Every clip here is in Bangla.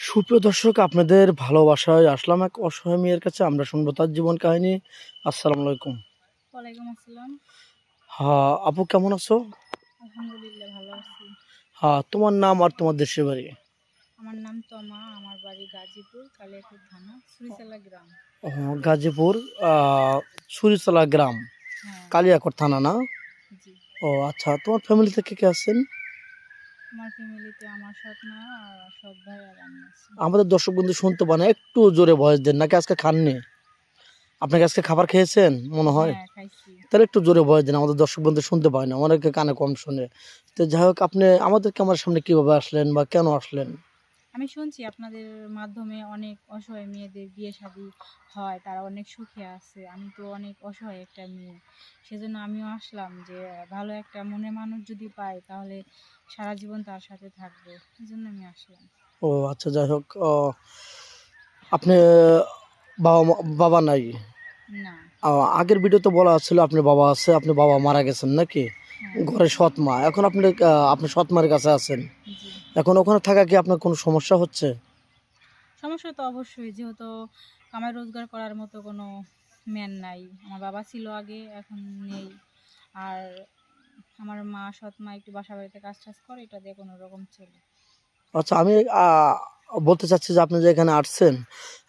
সুপ্রিয় দর্শক, আপনাদের ভালোবাসায় আসলাম এক অসহায় মেয়ের কাছে। আমরা শুনবো তার জীবন কাহিনী। আসসালামু আলাইকুম। ওয়ালাইকুম আসসালাম। হ্যাঁ আপু, কেমন আছো? আলহামদুলিল্লাহ ভালো আছি। হ্যাঁ, তোমার নাম আর তোমার দেশের বাড়ি? আমার নাম তমা, আমার বাড়ি গাজীপুর, কালিয়াকৈর থানা, সুরিচালা গ্রাম। ও, গাজীপুর ছুরিতলা গ্রাম, হ্যাঁ, কালিয়াকৈর থানা না? জি। ও আচ্ছা, তোমার ফ্যামিলিতে কে কে আছেন? আমার ফ্যামিলিতে আমার সৎ মা আর সৎ ভাই আর আমি আছি। আমাদের দর্শক বন্ধু শুনতে পান, একটু জোরে ভয়েস দেন। নাকি আজকে খাননি? আপনাকে আজকে খাবার খেয়েছেন মনে হয়? হ্যাঁ, খাইছি। তাহলে একটু জোরে ভয়েস দেন, আমাদের দর্শক বন্ধু শুনতে পায় না, অনেকে কানে কম শুনে। তো যাই হোক, আপনি আমাদের ক্যামেরার সামনে কিভাবে আসলেন বা কেন আসলেন? আমি শুনছি আপনাদের মাধ্যমে অনেক অসহায় মেয়েদের বিয়ে শাদী হয়, তারা অনেক সুখে আছে। আমি তো অনেক অসহায় একটা মেয়ে, সেজন্য আমিও আসলাম যে ভালো একটা মনের মানুষ যদি পাই তাহলে সারা জীবন তার সাথে থাকবো, এই জন্য আমি আসলাম। ও আচ্ছা, যাই হোক, আপনি বাবা নাই? না। আগের ভিডিওতে বলা ছিল আপনার বাবা আছে, আপনি বাবা মারা গেছেন নাকি? হ্যাঁ। ঘরে সৎ মা, এখন আপনি সৎ মায়ের কাছে আছেন। জি। এখন ওখানে থাকা কি আপনার কোনো সমস্যা হচ্ছে? সমস্যা তো অবশ্যই, যেহেতু কামাই রোজগার করার মতো কোনো ম্যান নাই। আমার বাবা ছিল আগে, এখন নেই। আর আমার মা, সৎ মা একটু বাসা বাড়িতে কাজ টাজ করে, এটা দিয়ে কোনো রকম চলে। আচ্ছা, আমি বলতে চাচ্ছি যে আপনি যে এখানে আসছেন,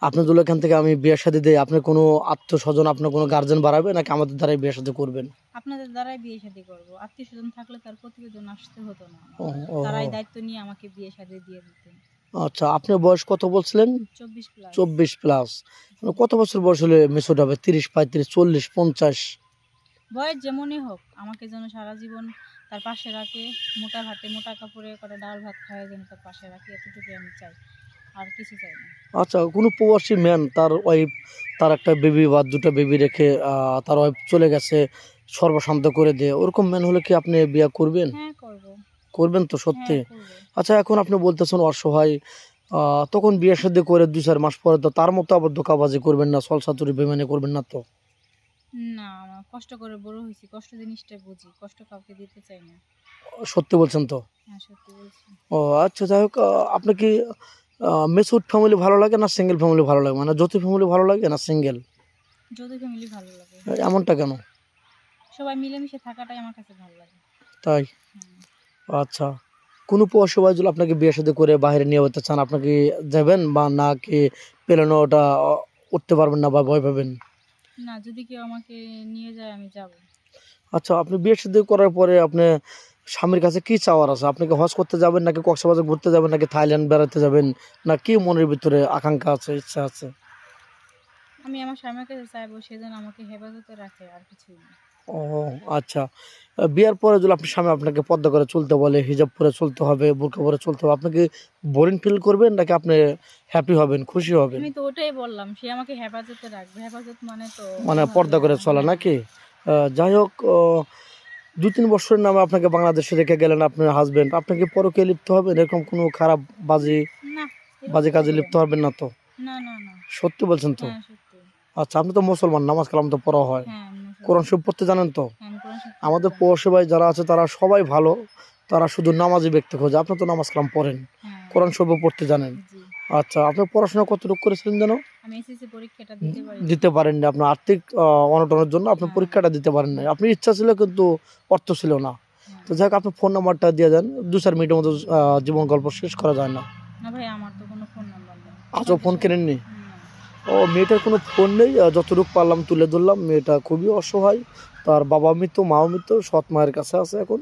আপনার যদি এখান থেকে আমি বিয়ে শাদী দিই, আপনার কোনো আত্মীয় স্বজন, আপনার কোনো গার্জেন বাড়াবে নাকি আমাদের দ্বারাই বিয়ে শাদী করবেন? আপনাদের দ্বারাই বিয়ে শাদী করবো। আত্মীয় স্বজন থাকলে তার প্রতিবেদন আসতে হতো না আমার। ও, ও, তারাই ও। দায়িত্ব নিয়ে আমাকে বিয়ে শাদী দিয়ে দিতেন। আচ্ছা, আপনার বয়স কত বলছিলেন? 24+। 24+। কত বছর বয়স হলে মেচুর হবে? 30, 35, 40, 50? বয়স যেমনই হোক, আমাকে যেন সারা জীবন তার পাশে রাখে। মোটা ভাতে মোটা কাপড়ে করে ডাল ভাত খাওয়াই যেন তার পাশে রাখি, এতটুকুই আমি চাই, আর কিছু চাই না। আচ্ছা, কোনো প্রবাসী ম্যান তার ওয়াইফ, তার একটা বেবি বা দুটো বেবি রেখে তার ওয়াইফ চলে গেছে, সর্বশান্ত করে দিয়ে, ওরকম ম্যান হলে কি আপনি বিয়ে করবেন? হ্যাঁ, করব। করবেন তো সত্যি? হ্যাঁ, করব। আচ্ছা, এখন আপনি বলতেছেন অসহায়, তখন বিয়ে শাদী করে 2-4 মাস পরে তো তার মতো আবার ধোঁকাবাজি করবেন না, ছলচাতুরি বেইমানি করবেন না তো? না, আমার কষ্ট করে বড় হয়েছি, কষ্ট জিনিসটা বুঝি, কষ্ট কাউকে দিতে চাই না। সত্যি বলছেন তো? হ্যাঁ, সত্যি বলছি। ও আচ্ছা, যাই হোক, আপনার কি মেচুড ফ্যামিলি ভালো লাগে না সিঙ্গেল ফ্যামিলি ভালো লাগে, মানে যৌথ ফ্যামিলি ভালো লাগে না সিঙ্গেল? যৌথ ফ্যামিলি ভালো লাগে। এমনটা কেন? সবাই মিলেমিশে থাকাটাই আমার কাছে ভালো লাগে। তাই? হ্যাঁ। আচ্ছা, কোনো অসহায় যদি আপনাকে বিয়ে শাদী করে বাইরে নিয়ে যেতে চান, আপনাকে যাবেন বা না কি পেলেন ওটা উঠতে পারবেন না বা ভয় পাবেন? না, যদি কেউ আমাকে নিয়ে যায় আমি যাব। আচ্ছা, আপনি বিয়ে শাদী করার পরে আপনি স্বামীর কাছে কি চাওয়ার আছে? আপনি কি হজ করতে যাবেন নাকি কক্সবাজার ঘুরতে যাবেন নাকি থাইল্যান্ড বেড়াতে যাবেন, না কি মনের ভিতরে আকাঙ্ক্ষা আছে, ইচ্ছা আছে? আমি আমার স্বামীর কাছে চাইবো সে যেন আমাকে হেফাজতে রাখে, আর কিছুই না। ও আচ্ছা, বিয়ার পরে যদি আপনার স্বামী আপনাকে পর্দা করে চলতে বলে, হিজাব পরে চলতে হবে, বোরকা পরে চলতে হবে, আপনি কি বোরিং ফিল করবেন নাকি আপনি হ্যাপি হবেন, খুশি হবেন? আমি তো ওটাই বললাম, সে আমাকে হেফাজতে রাখবে। হেফাজত মানে তো মানে ওভাবে পর্দা করে চলা হ্যাঁ। নাকি? যাই হোক, 2-3 বছরের নামে আপনাকে বাংলাদেশে রেখে গেলেন আপনার হাজবেন্ড, আপনি কি পরকীয়ায় লিপ্ত হবেন? এরকম কোনো খারাপ বাজে না, এরকম বাজে কাজে করবো লিপ্ত কেন? হবেন না তো? না, না, না। সত্যি বলছেন তো? হ্যাঁ, সত্যি। আচ্ছা, আপনি তো মুসলমান, নামাজ কালাম তো পড়া হয়, হ্যাঁ, আমি কোরআন মুসলমান। শরীফ পড়তে জানেন তো? হ্যাঁ, আমি কোরআন শরীফ পড়তে আমাদের জানি। প্রবাসী ভাই যারা আছে তারা সবাই ভালো, তারা শুধু নামাজি ব্যক্তি খোঁজে। আপনি তো নামাজ কালাম পড়েন, হ্যাঁ। কোরআন শরীফও পড়তে জানেন। জি। আচ্ছা, আপনি পড়াশোনা কতটুকু করেছিলেন যেন? আমি এসএসসি পরীক্ষাটা দিতে পারিনি। দিতে পারেননি, আপনার আর্থিক অনটনের জন্য আপনি হ্যাঁ। পরীক্ষাটা দিতে পারেন নাই। আপনার ইচ্ছা ছিল কিন্তু অর্থ ছিল না। হ্যাঁ। তো যাই হোক, আপনার ফোন নাম্বারটা দিয়ে দেন, 2-4 মিনিটের মতো জীবন গল্প শেষ করা যায় না? না ভাই, আমার তো কোনো ফোন নাম্বার নেই। আজও ফোন কেনেননি? না। ও, মেয়েটার কোনো ফোন নেই, যতটুকু পারলাম তুলে ধরলাম। মেয়েটা খুবই অসহায়, তার বাবা মৃত, মাও মৃত, সৎ মায়ের কাছে আছে এখন।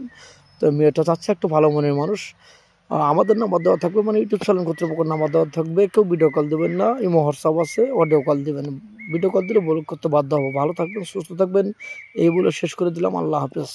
তো মেয়েটা চাচ্ছে একটু ভালো মনের মানুষ। আমাদের নাম্বার দেওয়া থাকবে, মানে ইউটিউব চ্যানেল কর্তৃপক্ষের নাম্বার দেওয়া থাকবে। কেউ ভিডিও কল দেবেন না, ইমো হোয়াটসঅ্যাপ আছে, অডিও কল দেবেন। ভিডিও কল দিলে বলক করতে বাধ্য হবো। ভালো থাকবেন, সুস্থ থাকবেন, এই বলে শেষ করে দিলাম। আল্লাহ হাফেজ।